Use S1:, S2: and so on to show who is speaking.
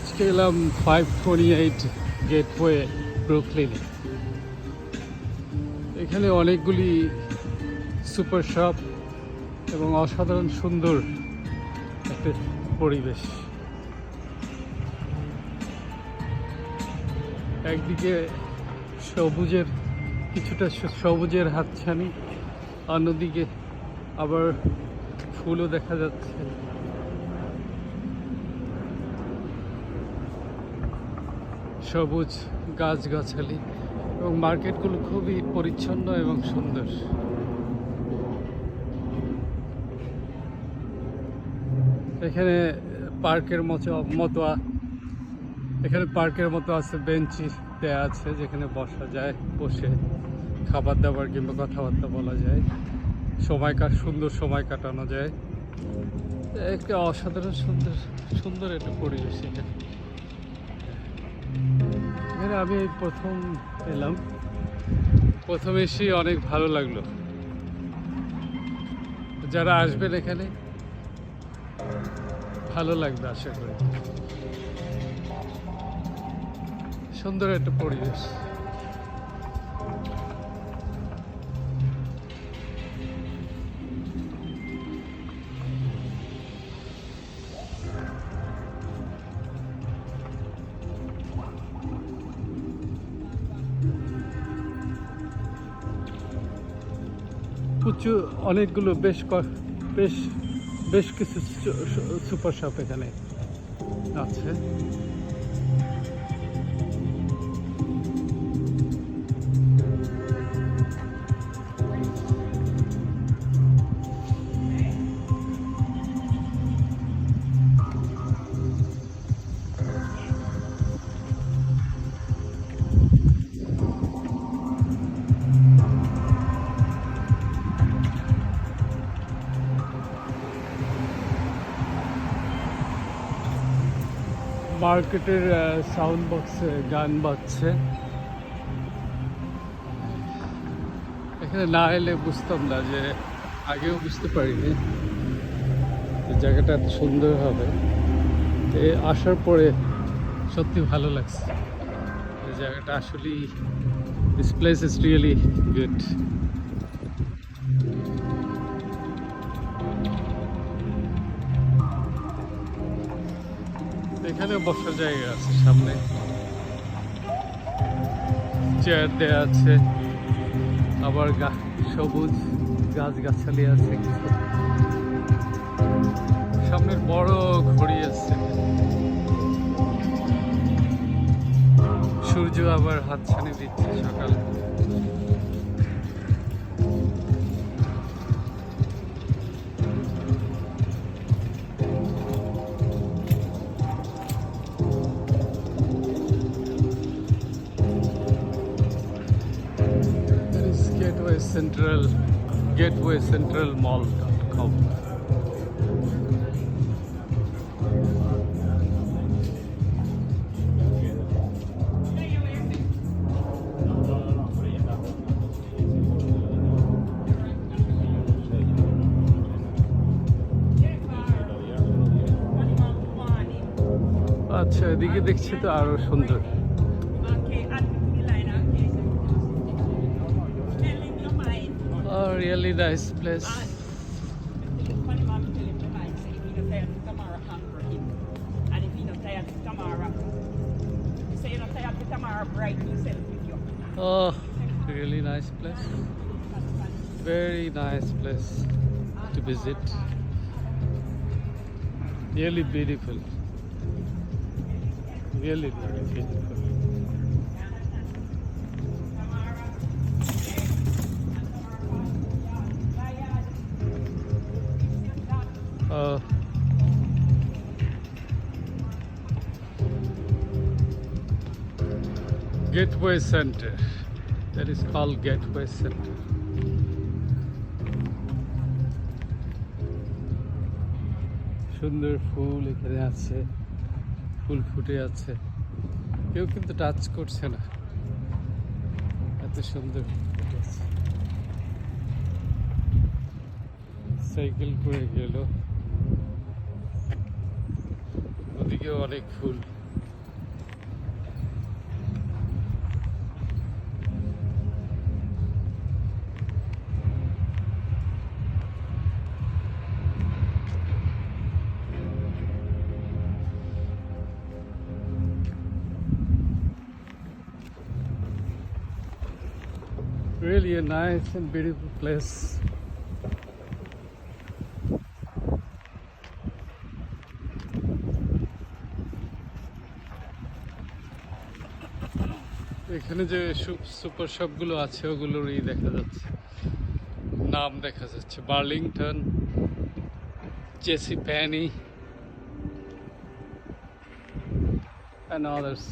S1: আজকে এলাম 528 গেটওয়ে ব্রুকলিনে। এখানে অনেকগুলি সুপার শপ এবং অসাধারণ সুন্দর একটা পরিবেশ। একদিকে সবুজের কিছুটা সবুজের হাতছানি, অন্যদিকে আবার ফুলও দেখা যাচ্ছে। সবুজ গাছগাছালি এবং মার্কেটগুলো খুবই পরিচ্ছন্ন এবং সুন্দর। এখানে পার্কের মতো আছে, বেঞ্চি দেয়া আছে যেখানে বসা যায়, বসে খাবার দাবার কিংবা কথাবার্তা বলা যায়, সুন্দর সময় কাটানো যায়। একটা অসাধারণ সুন্দর একটা পরিবেশ এখানে। এখানে আমি এই প্রথম এলাম, প্রথম এসেই অনেক ভালো লাগলো। যারা আসবেন এখানে ভালো লাগবে আশা করি। সুন্দর একটা পরিবেশ। অনেকগুলো বেশ কিছু সুপার শপ এখানে আছে। মার্কেটের সাউন্ড বক্সে গান বাজছে। এখানে না এলে বুঝতাম না, যে আগেও বুঝতে পারিনি জায়গাটা এত সুন্দর হবে। আসার পরে সত্যি ভালো লাগছে। এই জায়গাটা আসলেই, this place is really good. এখানে বসার জায়গা আছে, সামনে চেয়ার দেয়া আছে, আবার সবুজ গাছগাছালি আছে, সামনের বড় ঘড়ি আছে, সূর্য আবার হাতছানি দিচ্ছে সকাল। gatewaycentralmall.com. আচ্ছা, এদিকে দেখছি তো আরো সুন্দর। Really nice place. Oh, really nice place. Very nice place to visit. Really beautiful. Really beautiful. Gateway Center. That is called Gateway Center. সুন্দর ফুল এখানে আছে, ফুল ফুটে আছে, কেউ কিন্তু টাচ করছে না, এত সুন্দর ফুটে আছে। সাইকেল করে গেল, ওদিকেও অনেক ফুল। Really a nice and beautiful place. এখানে যে সুপার শপগুলো আছে ওগুলোরই দেখা যাচ্ছে, নাম দেখা যাচ্ছে, Burlington, J C Penney and others.